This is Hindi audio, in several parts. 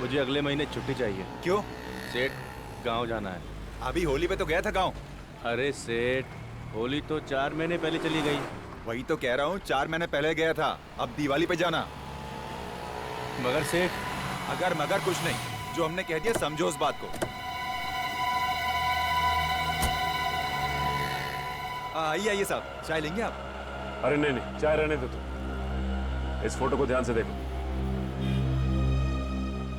मुझे अगले महीने छुट्टी चाहिए। क्यों? सेठ, गांव जाना है। अभी होली पे तो गया था गांव। अरे सेठ, होली तो 4 महीने पहले चली गई। वही तो कह रहा हूँ, 4 महीने पहले गया था, अब दिवाली पे जाना। मगर सेठ, अगर मगर कुछ नहीं, जो हमने कह दिया समझो उस बात को। आइए आइए साहब, चाय लेंगे आप? अरे नहीं नहीं, चाय रहने दो तुम। इस फोटो को ध्यान से देखो।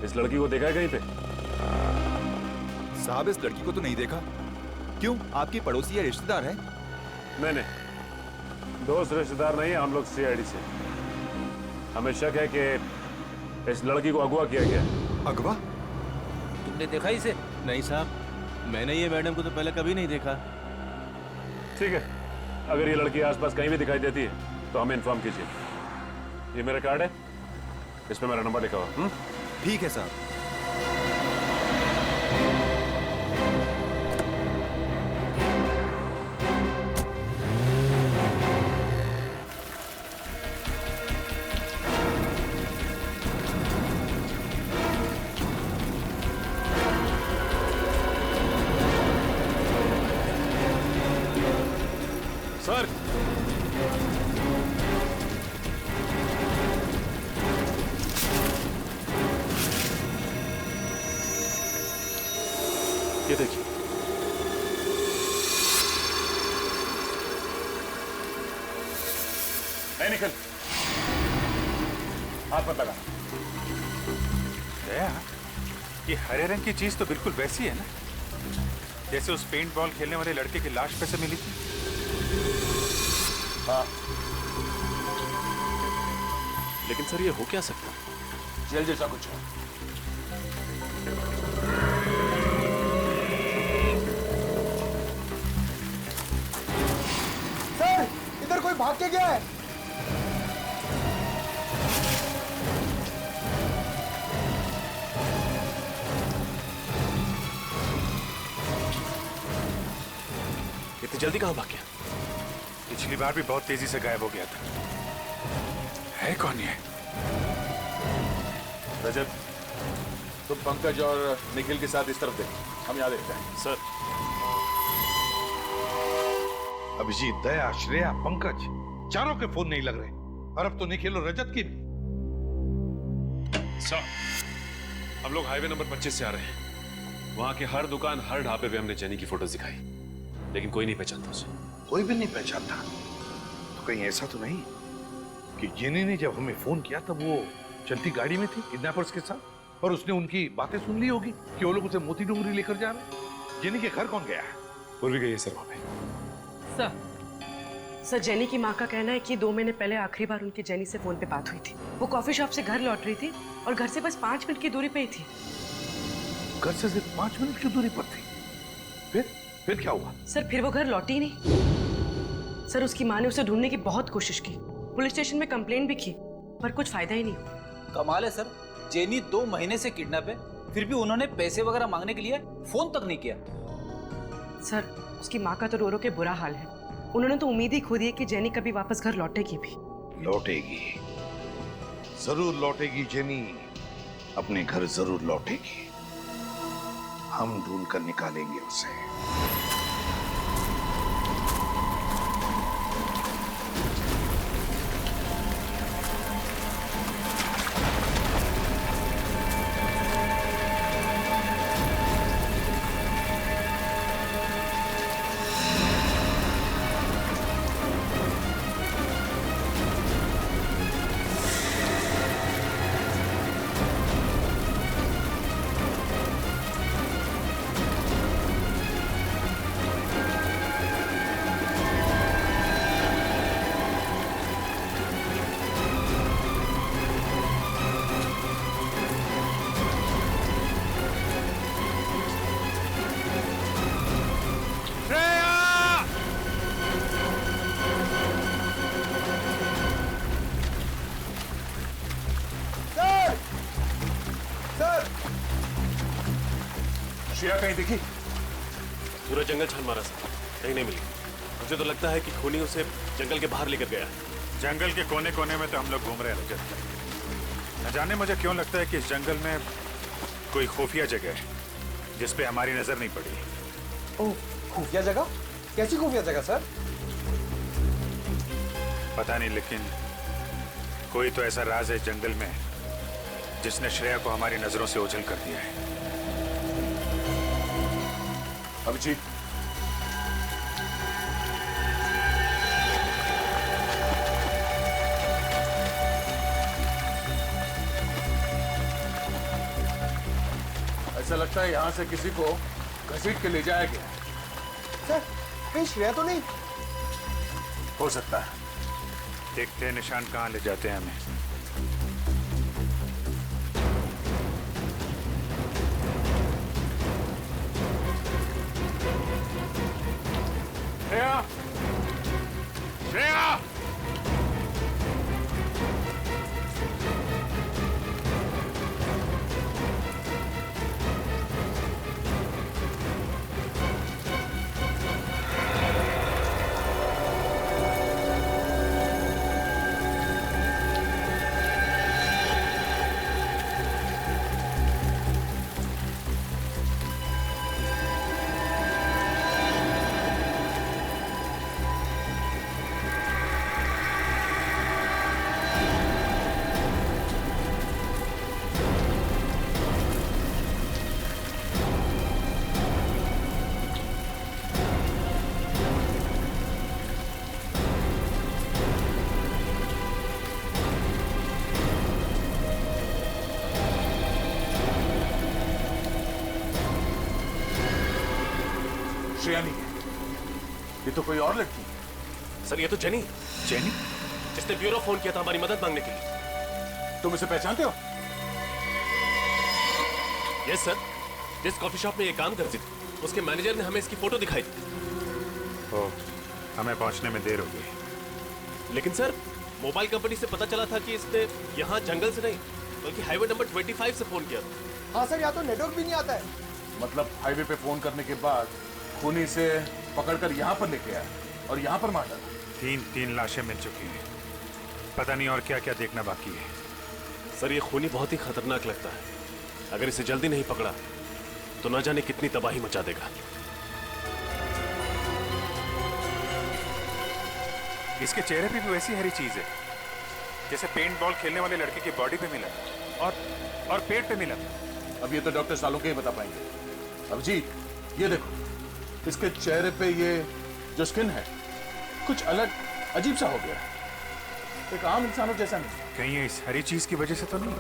इस लड़की को देखा है कहीं पे? साहब, इस लड़की को तो नहीं देखा। क्यों, आपकी पड़ोसी या रिश्तेदार है? नहीं नहीं, दोस्त रिश्तेदार नहीं, हम लोग सीआईडी से। हमें शक है कि इस लड़की को अगवा किया गया। अगवा? तुमने देखा इसे? नहीं साहब, मैंने ये मैडम को तो पहले कभी नहीं देखा। ठीक है, अगर ये लड़की आसपास कहीं भी दिखाई देती है तो हमें इन्फॉर्म कीजिए। ये मेरा कार्ड है, इस पे मेरा नंबर लिखा हुआ। ठीक है साहब। सर, ये देखिए। नहीं निकल, हाथ मत लगा। दया, ये हरे रंग की चीज तो बिल्कुल वैसी है ना, जैसे उस पेंट बॉल खेलने वाले लड़के की लाश पे से मिली थी। हाँ, लेकिन सर ये हो क्या सकता? जेल जैसा कुछ है। सर, इधर कोई भाग के गया है। इतनी जल्दी कहाँ भाग गया? पिछली बार भी बहुत तेजी से गायब हो गया था। है कौन ये? रजत, तुम पंकज और निखिल के साथ इस तरफ देखो, हम यहाँ देखते हैं। सर, अभिजीत, दया, श्रेया, पंकज, चारों के फोन नहीं लग रहे, और अब तो निखिल और रजत की भी। सर, हम लोग हाईवे नंबर 25 से आ रहे हैं। वहां के हर दुकान, हर ढाबे पे हमने जेनी की फोटोज दिखाई, लेकिन कोई नहीं पहचानता उसे। कोई भी नहीं पहचानता। तो कहीं ऐसा तो नहीं कि जेनी ने जब हमें फोन किया तब वो चलती गाड़ी में थी किडनैपर्स के साथ, और उसने उनकी बातें सुन ली होगी कि वो लोग उसे मोती डूंगरी लेकर जा रहे हैं। जेनी के घर कौन गया है? वो भी गई है सर वहां पे। सर, जेनी की माँ का कहना है कि 2 महीने पहले आखिरी बार उनकी जेनी से फोन पे बात हुई थी। वो कॉफी शॉप से घर लौट रही थी और घर से बस 5 मिनट की दूरी पे ही थी। घर से सिर्फ 5 मिनट की दूरी पर थी। फिर क्या हुआ? सर, फिर वो घर लौटी ही नहीं। सर, उसकी माँ ने उसे ढूंढने की बहुत कोशिश की, पुलिस स्टेशन में कंप्लेन भी की, पर कुछ फायदा ही नहीं हुआ। कमाल है सर, जेनी 2 महीने से किडनैप है, फिर भी उन्होंने पैसे वगैरह मांगने के लिए फोन तक नहीं किया। सर, उसकी माँ का तो रो रो के बुरा हाल है। उन्होंने तो उम्मीद ही खो दी है कि जेनी कभी वापस घर लौटेगी भी। लौटेगी, जरूर लौटेगी जेनी, अपने घर जरूर लौटेगी। हम ढूंढ कर निकालेंगे उसे। श्रेया कहीं दिखी? पूरा जंगल छान मारा सर, कहीं नहीं मिली। मुझे तो लगता है कि खूनी उसे जंगल के बाहर लेकर गया है। जंगल के कोने कोने में तो हम लोग घूम रहे हैं रजत। न जाने मुझे क्यों लगता है कि इस जंगल में कोई खुफिया जगह है जिस पे हमारी नजर नहीं पड़ी। ओह, खुफिया जगह? कैसी खुफिया जगह सर? पता नहीं, लेकिन कोई तो ऐसा राज है जंगल में जिसने श्रेया को हमारी नजरों से ओझल कर दिया है। अभिजीत, ऐसा लगता है यहां से किसी को घसीट के ले जाया गया है। सर, कहीं श्रेया तो नहीं? हो सकता है। देखते हैं निशान कहाँ ले जाते हैं हमें। श्रेया! श्रेया! श्रेया नहीं है, ये तो कोई और लड़की है। सर ये तो जेनी, जेनी? जिसने ब्यूरो फोन किया था हमारी मदद मांगने के लिए। तुम इसे पहचानते हो? यस सर, जिस कॉफी शॉप में ये काम करती थी उसके मैनेजर ने हमें इसकी फोटो दिखाई थी। ओ, हमें पहुंचने में देर हो गई। लेकिन सर मोबाइल कंपनी से पता चला था कि इसने यहाँ जंगल से नहीं बल्कि हाईवे नंबर 25 से फोन किया था। हाँ सर, यहाँ तो नेटवर्क भी नहीं आता है। मतलब हाईवे पे फोन करने के बाद खूनी से पकड़कर यहाँ पर लेके आया और यहाँ पर मार डाला। तीन लाशें मिल चुकी हैं। पता नहीं और क्या क्या देखना बाकी है। सर ये खूनी बहुत ही खतरनाक लगता है। अगर इसे जल्दी नहीं पकड़ा तो न जाने कितनी तबाही मचा देगा। इसके चेहरे पे भी वैसी हरी चीज है जैसे पेंट बॉल खेलने वाले लड़के की बॉडी पे मिला और पेट पे मिला। अब ये तो डॉक्टर सालों के ही बता पाएंगे। अभिजीत, ये देखो, इसके चेहरे पे ये जो स्किन है कुछ अलग अजीब सा हो गया है, एक आम इंसानों जैसा नहीं। कहीं ये इस हरी चीज की वजह से तो नहीं?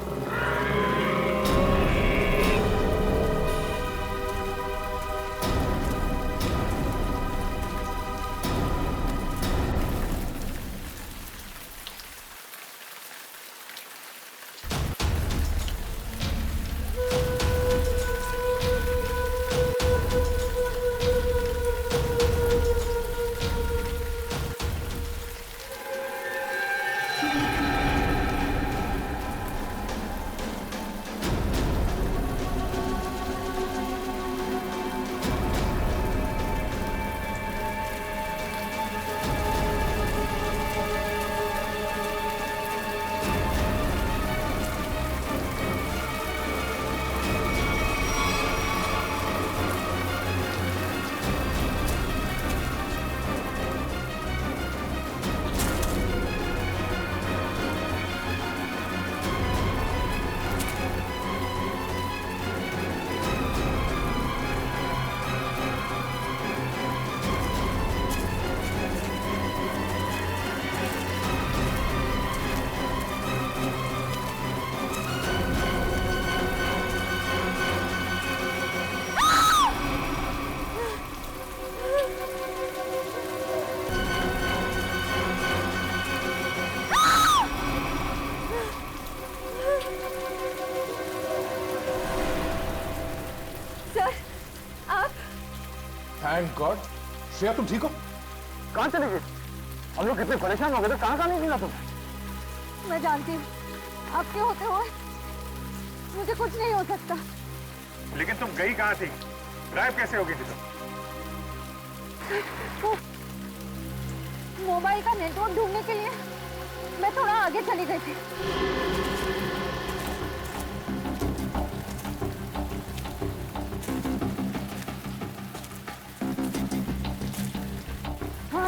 Thank God. श्रेया, तुम ठीक हो? कहाँ चले गए? हम लोग कितने परेशान हो गए थे, कहाँ नहीं मिला तुम? मैं जानती हूँ आपके होते हुए मुझे कुछ नहीं हो सकता। लेकिन तुम गई कहाँ थी? गायब कैसे हो गई थी तुम? मोबाइल का नेटवर्क ढूंढने के लिए मैं थोड़ा आगे चली गई थी।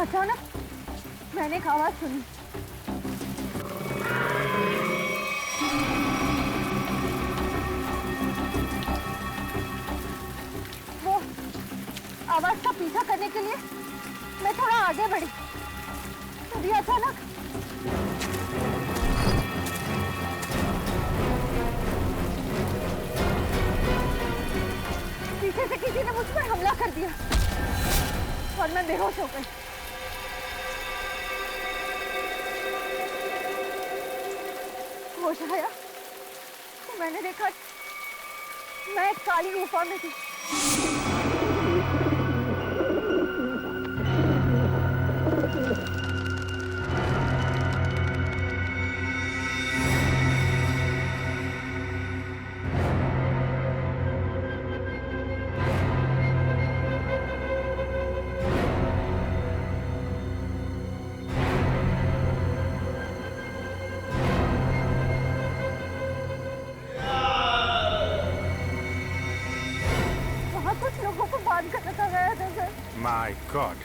अचानक मैंने एक आवाज सुनी। वो आवाज का पीछा करने के लिए मैं थोड़ा आगे बढ़ी, तभी अचानक पीछे से किसी ने मुझ पर हमला कर दिया और मैं बेहोश हो गई। होश आया तो मैंने देखा मैं एक काली गुफा में थी। माय गॉड,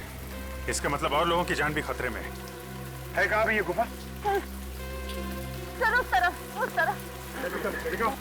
इसका मतलब और लोगों की जान भी खतरे में है। कहाँ है ये गुफा? सर उस तरफ। देखो।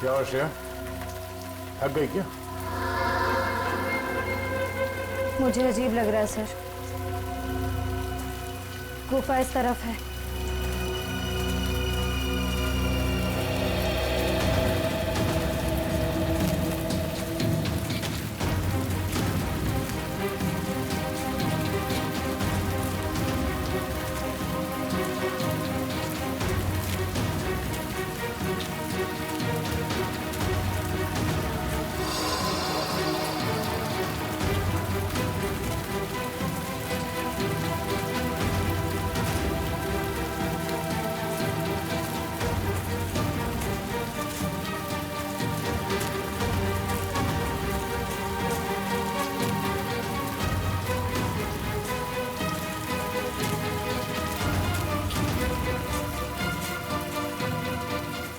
क्या हुआ श्रेया, थक गई क्या? मुझे अजीब लग रहा है सर। गुफा इस तरफ है।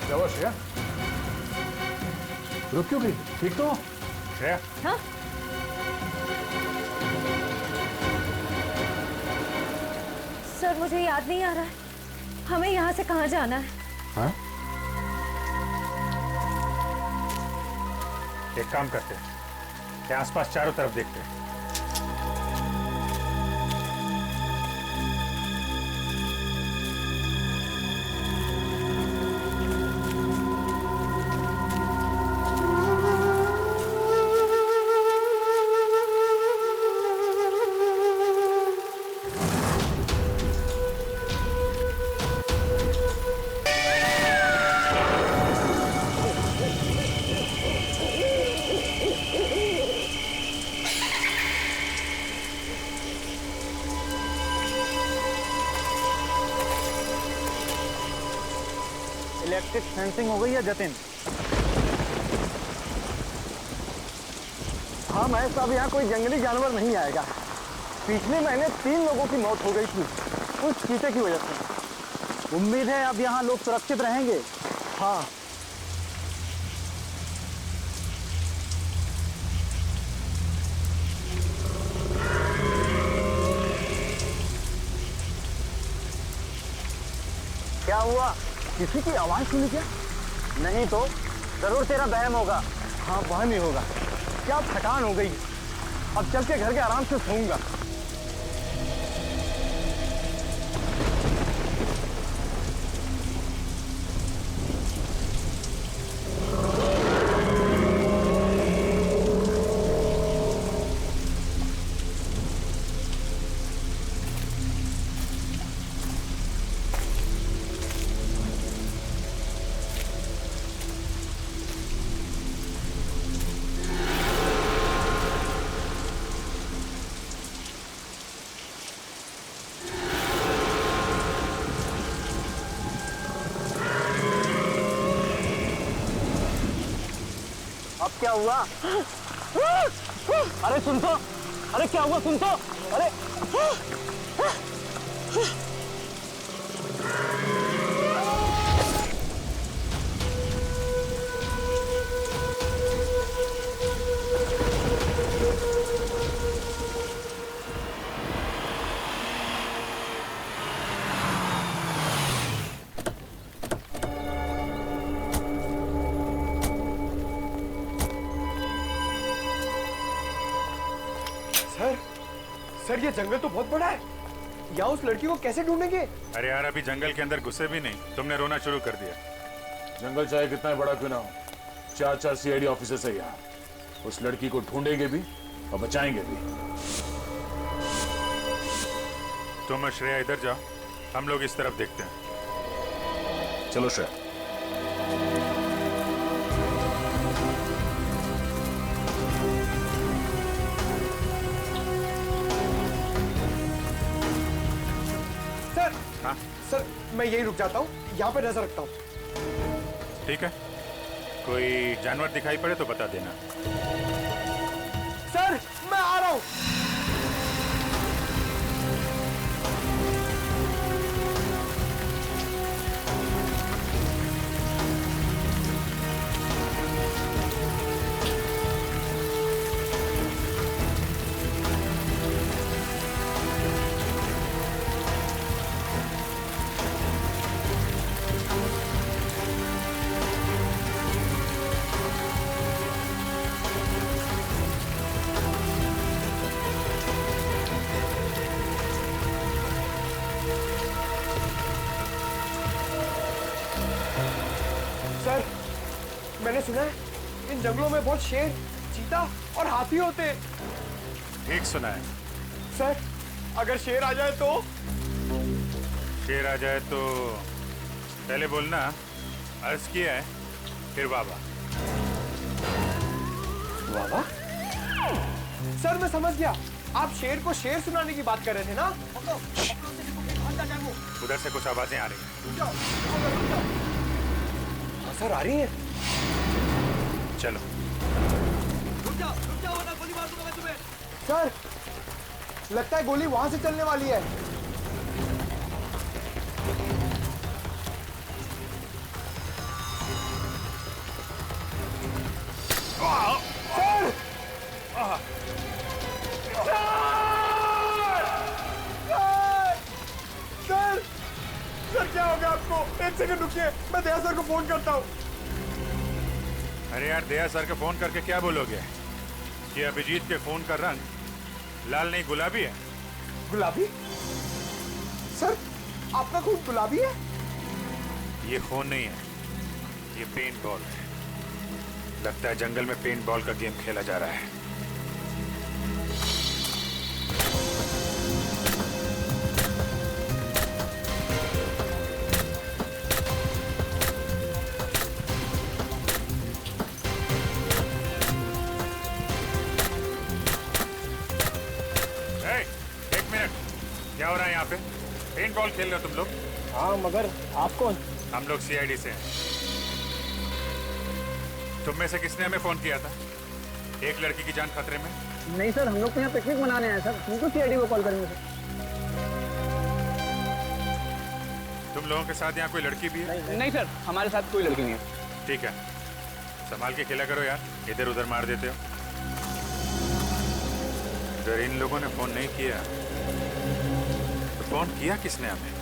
क्या हुआ श्रेया? रुक क्यों गई? ठीक तो हो? श्रेया, हाँ? सर मुझे याद नहीं आ रहा है, हमें यहाँ से कहाँ जाना है? हाँ? एक काम करते हैं, यहाँ आसपास चारों तरफ देखते हैं। इलेक्ट्रिक फेंसिंग हो गई है जतिन? हाँ मैं साहब, यहाँ कोई जंगली जानवर नहीं आएगा। पिछले महीने 3 लोगों की मौत हो गई थी उस चीते की वजह से। उम्मीद है अब यहाँ लोग सुरक्षित रहेंगे। हाँ क्या हुआ? किसी की आवाज सुनी क्या? नहीं तो जरूर तेरा बहम होगा। हाँ बहम ही होगा। क्या थकान हो गई, अब चल के घर के आराम से सोऊंगा। क्या हुआ? अरे सुन तो, अरे क्या हुआ सुन तो, अरे सर ये जंगल तो बहुत बड़ा है, यहाँ उस लड़की को कैसे ढूंढेंगे? अरे यार अभी जंगल के अंदर घुसे भी नहीं, तुमने रोना शुरू कर दिया। जंगल चाहे कितना बड़ा क्यों ना हो, 4 सीआईडी ऑफिसर्स है यहाँ। उस लड़की को ढूंढेंगे भी और बचाएंगे भी। तुम और श्रेया इधर जाओ, हम लोग इस तरफ देखते हैं। चलो श्रेया। सर, सर मैं यही रुक जाता हूँ, यहाँ पे नजर रखता हूँ। ठीक है, कोई जानवर दिखाई पड़े तो बता देना। सर मैं आ रहा हूँ। सर मैंने सुना है इन जंगलों में बहुत शेर, चीता और हाथी होते हैं। ठीक सुना है। सर अगर शेर आ जाए तो? शेर आ जाए तो पहले बोलना अर्ज किया है, फिर बाबा। बाबा? सर मैं समझ गया, आप शेर को शेर सुनाने की बात कर रहे थे ना? उधर से कुछ आवाजें आ रही हैं। सर आ रही है। चलो। रुक जाओ वरना गोली मार दूंगा मैं तुम्हें। सर लगता है गोली वहां से चलने वाली है। सर! सर! सर क्या हो गया आपको? एक सेकंड रुकिए, मैं दया सर को फोन करता हूँ। अरे यार दया सर को फोन करके क्या बोलोगे कि अभिजीत के फोन का रंग लाल नहीं गुलाबी है? गुलाबी? सर आपका खून गुलाबी है? ये खून नहीं है, ये पेंट बॉल है। लगता है जंगल में पेंट बॉल का गेम खेला जा रहा है। एक मिनट, क्या हो रहा है यहाँ पे? पेंट बॉल खेल रहे हो तुम लोग? हाँ मगर आप कौन? हम लोग सीआईडी से हैं। तुम में से किसने हमें फोन किया था? एक लड़की की जान खतरे में। नहीं सर, हम लोग तो यहाँ पिकनिक मनाने आए सर, हमको सीआईडी को कॉल करेंगे सर। तुम लोगों के साथ यहाँ कोई लड़की भी है? नहीं सर, हमारे साथ कोई लड़की नहीं है। ठीक है, संभाल के खेला करो यार, इधर उधर मार देते हो। अगर इन लोगों ने फोन नहीं किया तो फोन किया किसने हमें?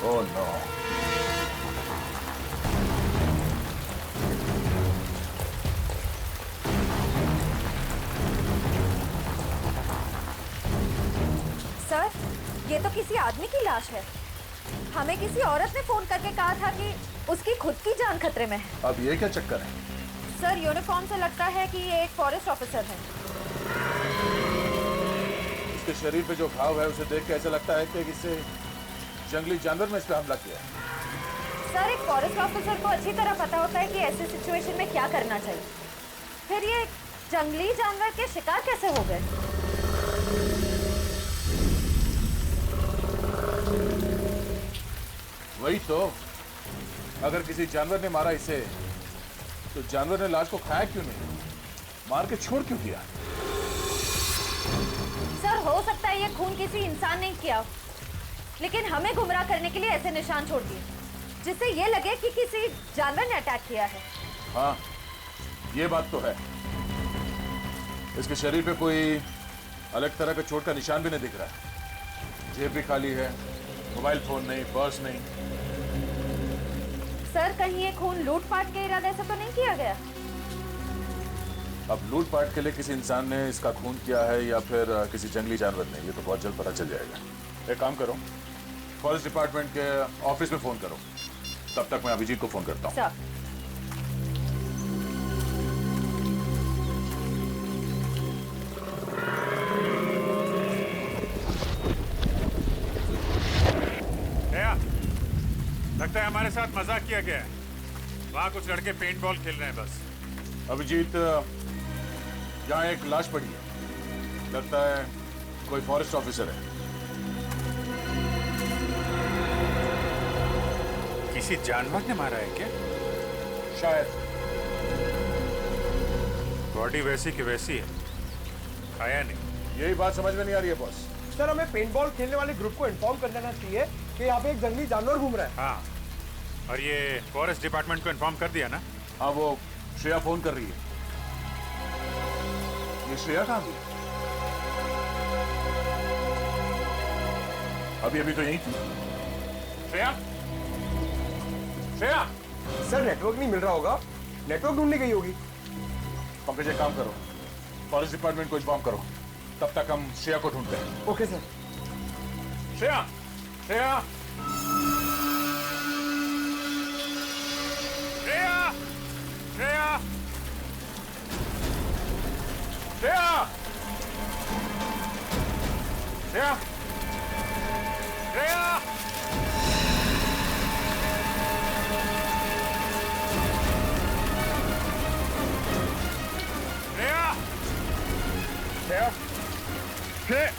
Oh no. सर ये तो किसी आदमी की लाश है। हमें किसी औरत ने फोन करके कहा था कि उसकी खुद की जान खतरे में है। अब ये क्या चक्कर है? सर, यूनिफॉर्म से लगता है कि ये एक फॉरेस्ट ऑफिसर है। इसके शरीर पे जो घाव है उसे देख के ऐसा लगता है कि किसी जंगली जानवर ने इस पे हमला किया है। सर, एक फॉरेस्ट ऑफिसर को अच्छी तरह पता होता है कि ऐसे सिचुएशन में क्या करना चाहिए। फिर ये जंगली जानवर के शिकार कैसे हो गए? वही तो, अगर किसी जानवर ने मारा इसे तो जानवर ने लाश को खाया क्यों नहीं, मार के छोड़ क्यों दिया? सर, हो सकता है ये खून किसी इंसान ने किया, लेकिन हमें गुमराह करने के लिए ऐसे निशान छोड़ दिए जिससे ये लगे कि किसी जानवर ने अटैक किया है। हाँ, ये बात तो है। इसके शरीर पे कोई अलग तरह का चोट का निशान भी नहीं दिख रहा है। जेब भी खाली है, मोबाइल फोन नहीं, पर्स नहीं। सर, कहीं ये खून लूटपाट के इरादे से तो नहीं किया गया? अब लूटपाट के लिए किसी इंसान ने इसका खून किया है या फिर किसी जंगली जानवर ने, ये तो बहुत जल्द पता चल जाएगा। एक काम करो, फॉरेस्ट डिपार्टमेंट के ऑफिस में फोन करो, तब तक मैं अभिजीत को फोन करता हूँ। लगता है हमारे साथ मजाक किया गया है। वहाँ कुछ लड़के पेंट बॉल खेल रहे हैं बस। अभिजीत, यहाँ एक लाश पड़ी है, लगता है कोई फॉरेस्ट ऑफिसर है। किसी जानवर ने मारा है क्या? शायद। बॉडी वैसी की वैसी है, खाया नहीं। यही बात समझ में नहीं आ रही है बॉस। सर, हमें पेंटबॉल खेलने वाले ग्रुप को इन्फॉर्म कर देना चाहिए कि यहाँ पे एक जंगली जानवर घूम रहा है। हाँ, और ये फॉरेस्ट डिपार्टमेंट को इन्फॉर्म कर दिया ना? हाँ, वो श्रेया फोन कर रही है। ये श्रेया कहाँ गई? अभी अभी तो यही थी। श्रेया? श्रेया? सर, नेटवर्क नहीं मिल रहा होगा, नेटवर्क ढूंढने गई होगी। पंकज, एक काम करो, फॉरेस्ट डिपार्टमेंट को इन्फॉर्म करो, तब तक हम श्रेया को ढूंढते हैं। Okay sir. श्रेया, श्रेया, श्रेया, श्रेया, श्रेया, श्रेया, श्रेया, श्रेया, श्रेया,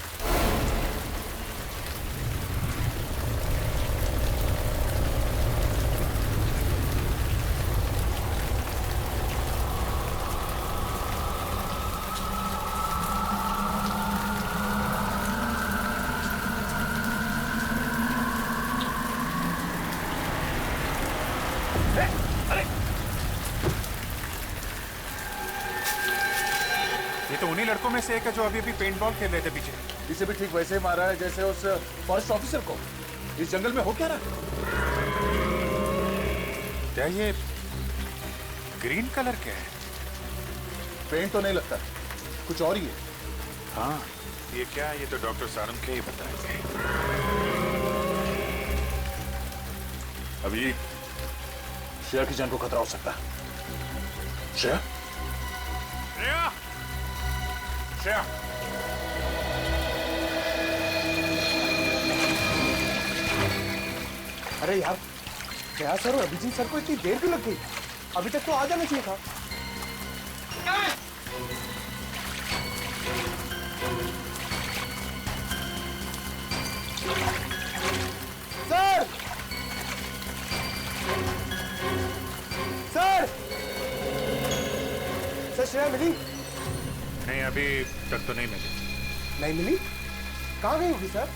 ये तो उन्हीं लड़कों में से एक है जो अभी अभी पेंट बॉल खेल रहे थे पीछे। इसे भी ठीक वैसे ही मारा है जैसे उस फॉरेस्ट ऑफिसर को। इस जंगल में हो क्या रहा? क्या ये ग्रीन कलर क्या है? पेंट तो नहीं लगता, कुछ और ही है। हाँ, ये क्या है? ये तो डॉक्टर सारंग के ही बताएंगे। अभी श्रेया की जान को खतरा हो सकता है। श्रेया, श्रेया, श्रेया, अरे यार, श्रेया सर और अभिजीत सर को इतनी देर क्यों लग गई? अभी तक तो आ जाना चाहिए था। सर, सर, सर, श्रेया मिली? नहीं, अभी तक तो नहीं मिली। नहीं मिली? कहाँ गई होगी सर?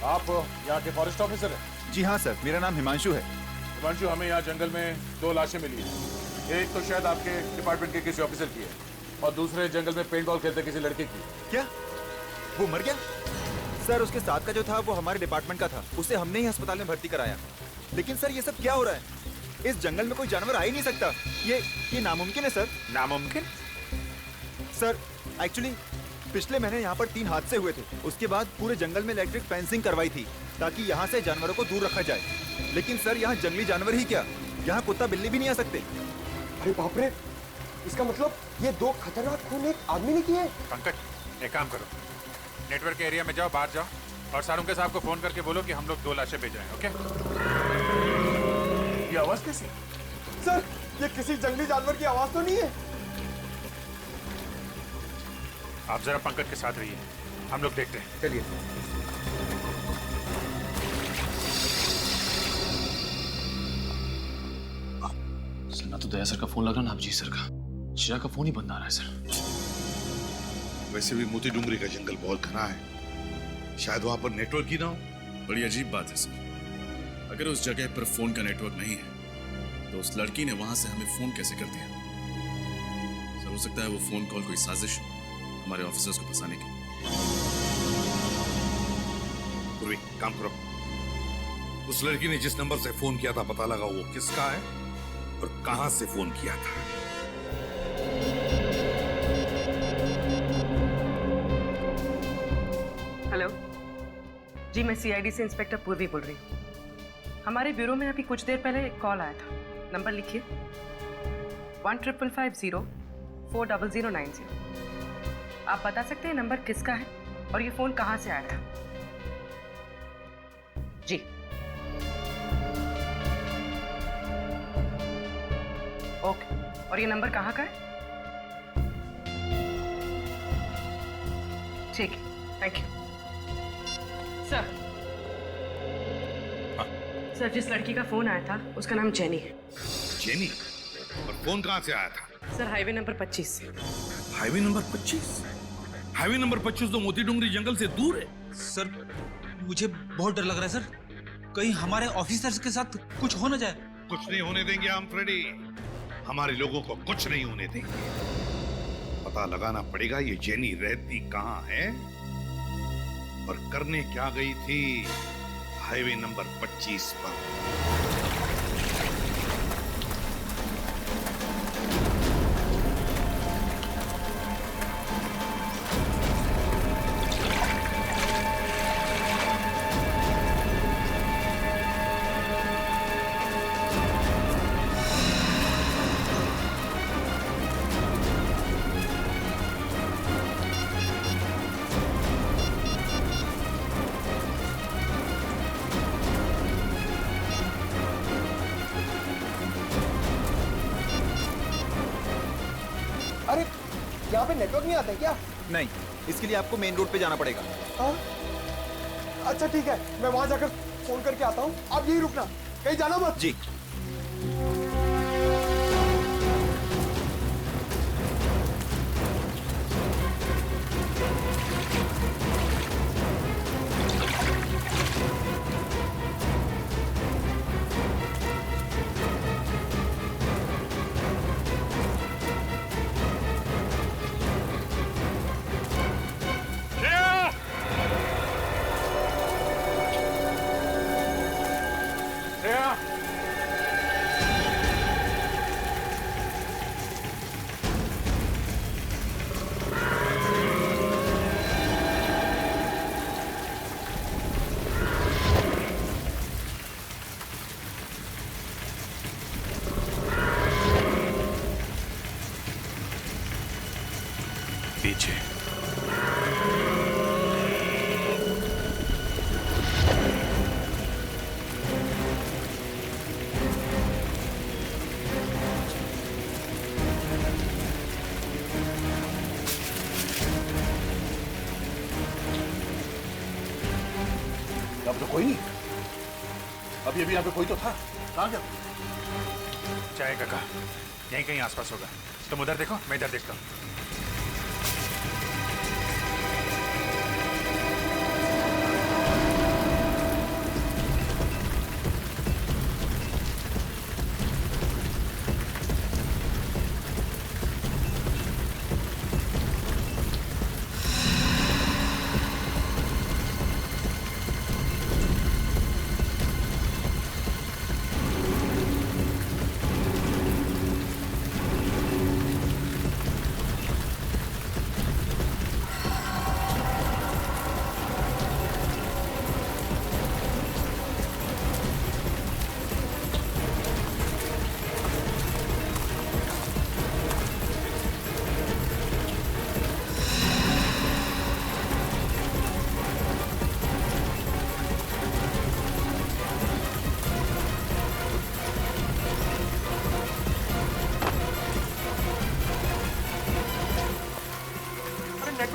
आप यहाँ के फॉरेस्ट ऑफिसर हैं? जी हाँ सर, मेरा नाम हिमांशु है। हिमांशु, हमें यहाँ जंगल में 2 लाशें मिली हैं। एक तो शायद आपके डिपार्टमेंट के किसी ऑफिसर की है और दूसरे जंगल में पेंट बॉल खेलते किसी लड़के की। क्या वो मर गया? सर, उसके साथ का जो था वो हमारे डिपार्टमेंट का था, उसे हमने ही अस्पताल में भर्ती कराया। लेकिन सर, ये सब क्या हो रहा है? इस जंगल में कोई जानवर आ ही नहीं सकता। ये नामुमकिन है सर। नामुमकिन? सर, एक्चुअली पिछले महीने यहाँ पर 3 हादसे हुए थे। उसके बाद पूरे जंगल में इलेक्ट्रिक फेंसिंग करवाई थी ताकि यहाँ से जानवरों को दूर रखा जाए। लेकिन सर यहाँ जंगली जानवर ही क्या, यहाँ कुत्ता बिल्ली भी नहीं आ सकते। अरे बाप रे, इसका मतलब ये 2 खतरनाक खून एक आदमी ने किए। पंकज एक काम करो, नेटवर्क के एरिया में जाओ, बाहर जाओ और सारुंके साहब को फोन करके बोलो कि हम लोग 2 लाशें भेज रहे हैं। ओके? ये आवाज कैसी? सर ये किसी जंगली जानवर की आवाज तो नहीं है। आप जरा पंकज के साथ रहिए, हम लोग देखते हैं। चलिए। सर ना तो दया सर का फोन लगा ना अभिजीत सर का, श्रेया का फोन ही बंद आ रहा है सर। वैसे भी मोती डूंगरी का जंगल बहुत घना है, शायद वहां पर नेटवर्क ही ना हो। बड़ी अजीब बात है सर, अगर उस जगह पर फोन का नेटवर्क नहीं है तो उस लड़की ने वहां से हमें फोन कैसे कर दिया? सर हो सकता है वो फोन कॉल कोई साजिश हो हमारे ऑफिसर्स को फंसाने की। पूर्वी काम करो, उस लड़की ने जिस नंबर से फोन किया था पता लगा वो किसका है और कहां से फोन किया था। हेलो जी, मैं सीआईडी से इंस्पेक्टर पूर्वी बोल रही हूँ। हमारे ब्यूरो में अभी कुछ देर पहले एक कॉल आया था। नंबर लिखिए 1550-40090। आप बता सकते हैं नंबर किसका है और ये फोन कहाँ से आया था? जी ओके, और ये नंबर कहाँ का है? ठीक है, थैंक यू सर। सर जिस लड़की का फोन आया था उसका नाम जेनी है। जेनी? और फोन कहां से आया था? सर हाईवे नंबर 25 से। Highway number 25? हाईवे नंबर 25 तो मोती डूंगरी जंगल से दूर है। सर मुझे बहुत डर लग रहा है सर, कहीं हमारे ऑफिसर्स के साथ कुछ हो ना जाए। कुछ नहीं होने देंगे हम फ्रेडी, हमारे लोगों को कुछ नहीं होने देंगे। पता लगाना पड़ेगा ये जेनी रहती कहाँ है और करने क्या गई थी हाईवे नंबर 25 पर। अरे यहाँ पे नेटवर्क नहीं आता है क्या? नहीं, इसके लिए आपको मेन रोड पे जाना पड़ेगा। अच्छा ठीक है, मैं वहां जाकर फोन करके आता हूँ, आप यही रुकना, कहीं जाना मत। जी। पीछे अब तो कोई नहीं, अभी अभी यहाँ पे कोई तो था, कहाँ गया? चाय काका यहीं कहीं आसपास होगा, तुम उधर देखो मैं इधर देखता हूँ।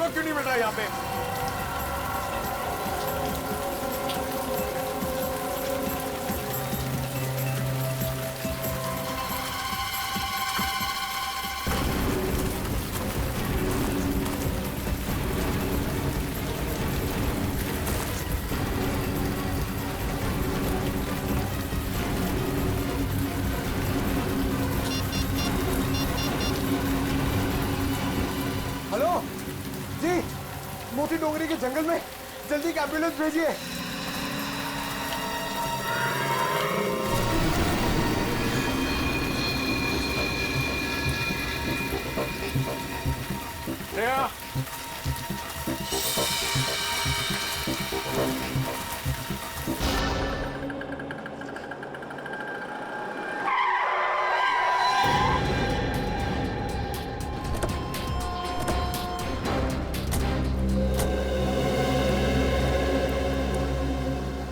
नेटवर्क क्यों नहीं मिल रहा है यहाँ पे? हेलो जी, मोती डोंगरी के जंगल में जल्दी एक एम्बुलेंस भेजिए। श्रेया,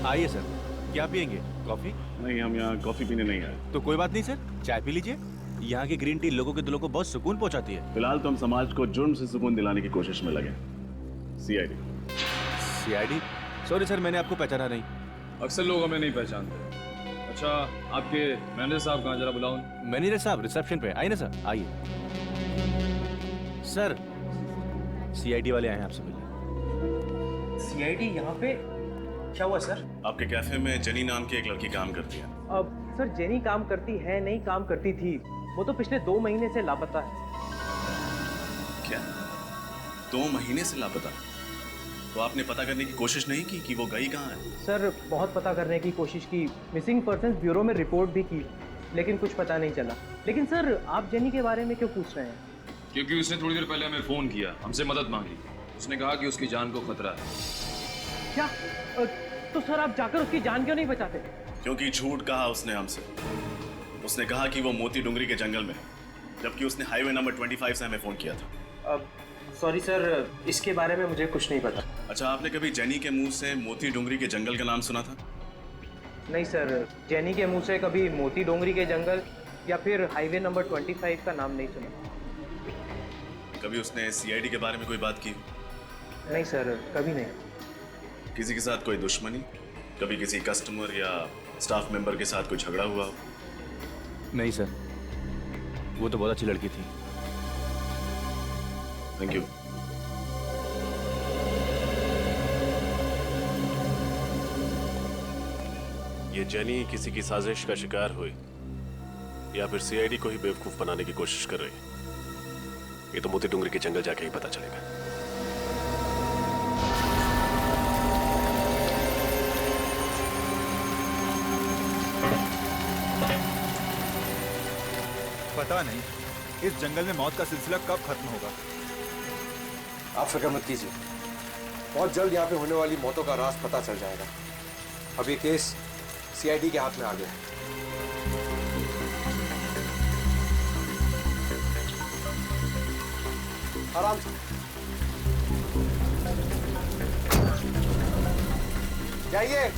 आइए सर, क्या पियेंगे? कॉफी? नहीं, हम यहाँ कॉफी पीने नहीं आए। तो कोई बात नहीं सर, चाय पी लीजिए। यहाँ की ग्रीन टी लोगों के दिलों को बहुत सुकून पहुंचाती है। फिलहाल तो हम समाज को जुर्म से सुकून दिलाने की कोशिश में लगे। सीआईडी। सीआईडी? सॉरी सर, मैंने आपको पहचाना नहीं। अक्सर लोग हमें नहीं पहचानते। अच्छा, आपके मैनेजर साहब कहाँ, जरा बुलाओ। मैनेजर साहब रिसेप्शन पे। आइए ना सर, आइए। सर, सीआईडी वाले आए हैं आपसे मिलने। सीआईडी यहाँ पे? क्या हुआ सर? आपके कैफे में जेनी नाम की एक लड़की काम करती है। अब सर, जेनी काम करती है नहीं, काम करती थी। वो तो पिछले 2 महीने से लापता है। क्या? 2 महीने से लापता? तो आपने पता करने की कोशिश नहीं की कि वो गई कहाँ है? सर, बहुत पता करने की कोशिश की, मिसिंग पर्सन्स ब्यूरो में रिपोर्ट भी की, लेकिन कुछ पता नहीं चला। लेकिन सर, आप जेनी के बारे में क्यों पूछ रहे हैं? क्योंकि उसने थोड़ी देर पहले हमें फोन किया, हमसे मदद मांगी। उसने कहा कि उसकी जान को खतरा है। क्या? तो सर, आप जाकर उसकी जान क्यों नहीं बचाते? क्योंकि झूठ कहा उसने हमसे। उसने कहा कि वो मोती डूंगरी के जंगल में, जबकि उसने हाईवे नंबर 25 से हमें फोन किया था। सॉरी सर, इसके बारे में मुझे कुछ नहीं पता। अच्छा, आपने कभी जेनी के मुंह से मोती डूंगरी के जंगल का नाम सुना था? नहीं सर, जेनी के मुंह से कभी मोती डोंगरी के जंगल या फिर हाईवे नंबर 25 का नाम नहीं सुना। कभी उसने सीआईडी के बारे में कोई बात की? नहीं सर, कभी नहीं। किसी के साथ कोई दुश्मनी? कभी किसी कस्टमर या स्टाफ मेंबर के साथ कोई झगड़ा हुआ? नहीं सर, वो तो बहुत अच्छी लड़की थी। Thank you. ये जेनी किसी की साजिश का शिकार हुई या फिर सीआईडी को ही बेवकूफ बनाने की कोशिश कर रही, ये तो मोती डूंगरी के जंगल जाके ही पता चलेगा। पता नहीं इस जंगल में मौत का सिलसिला कब खत्म होगा। आप फिक्र मत कीजिए, बहुत जल्द यहाँ पे होने वाली मौतों का राज पता चल जाएगा। अब ये केस सीआईडी के हाथ में आ गया है। आराम से जाइए।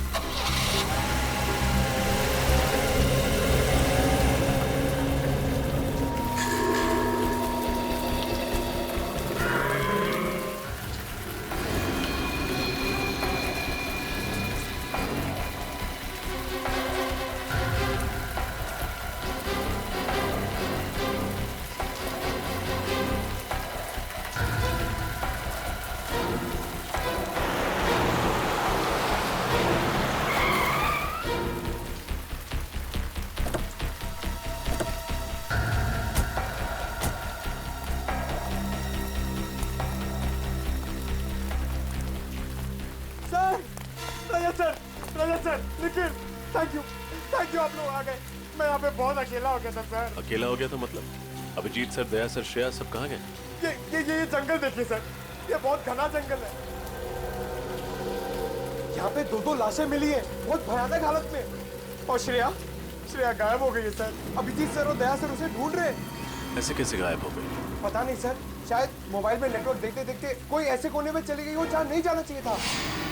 निखिल, थैंक यू आप लोग आ गए। मैं यहाँ पे बहुत अकेला हो गया था सर। अकेला हो गया था मतलब? अभिजीत सर, दया सर, श्रेया सब कहाँ गए? ये जंगल देखिए सर, ये बहुत घना जंगल है। यहाँ पे 2 लाशें मिली है, बहुत भयानक हालत में। और श्रेया गायब हो गई है सर। अभिजीत सर और दया सर उसे ढूंढ रहे हैं। ऐसे कैसे गायब हो गई? पता नहीं सर, शायद मोबाइल में नेटवर्क देखते देखते कोई ऐसे कोने में चली गई हो जहाँ नहीं जाना चाहिए था।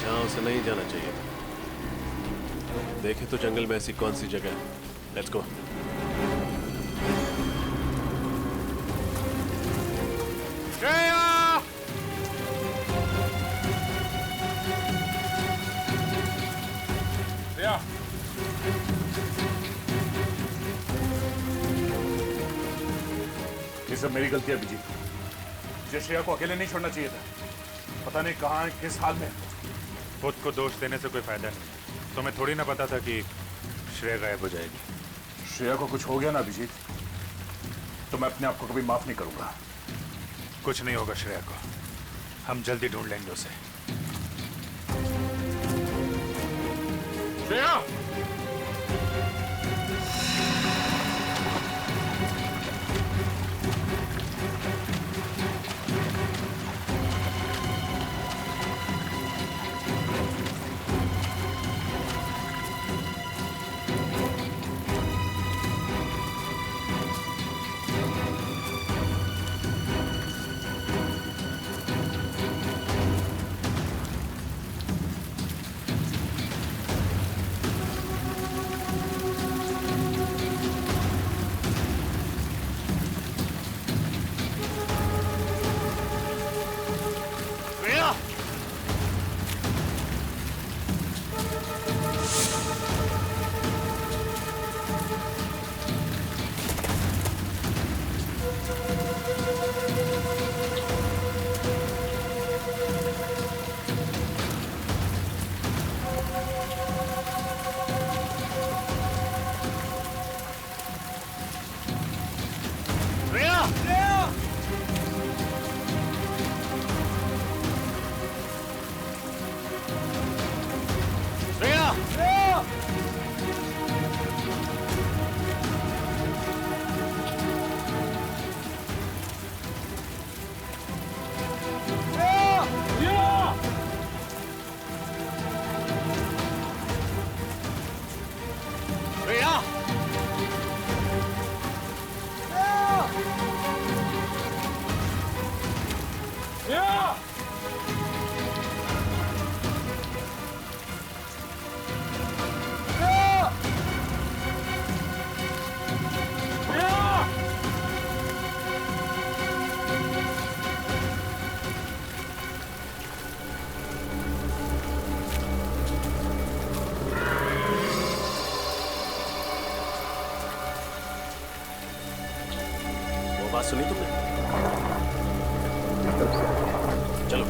जहाँ उसे नहीं जाना चाहिए था। देखे तो जंगल में ऐसी कौन सी जगह है। Let's go. श्रेया! सब मेरी गलती है अभिजीत। मुझे श्रेया को अकेले नहीं छोड़ना चाहिए था। पता नहीं कहाँ है, किस हाल में। खुद को दोष देने से कोई फायदा नहीं। तुम्हें थोड़ी ना पता था कि श्रेया गायब हो जाएगी। श्रेया को कुछ हो गया ना अभिजीत, तो मैं अपने आप को कभी माफ नहीं करूंगा। कुछ नहीं होगा श्रेया को, हम जल्दी ढूंढ लेंगे उसे। श्रेया! बात सुनी तुमने? चलो।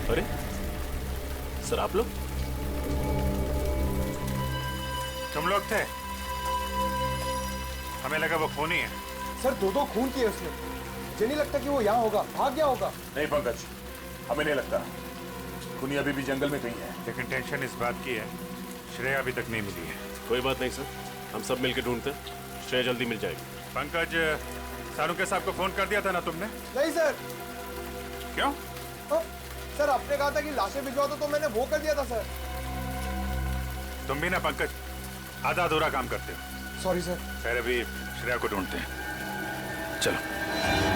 अरे सर, आप लोग? तुम लोग थे? हमें लगा वो खूनी है। सर दो खून किए उसने। मुझे नहीं लगता कि वो यहाँ होगा, भाग गया होगा। नहीं पंकज, हमें नहीं लगता। खूनी अभी भी जंगल में कहीं है। लेकिन टेंशन इस बात की है, श्रेया अभी तक नहीं मिली है। कोई बात नहीं सर, हम सब मिलकर ढूंढते हैं, श्रेया जल्दी मिल जाएगी। पंकज, सारुके साहब को फोन कर दिया था ना तुमने? नहीं सर। क्यों? सर आपने कहा था कि लाशें भिजवा दो, तो मैंने वो कर दिया था सर। तुम भी ना पंकज आधा अधूरा काम करते हो। Sorry sir. खैर अभी श्रेया को ढूंढते हैं, चलो।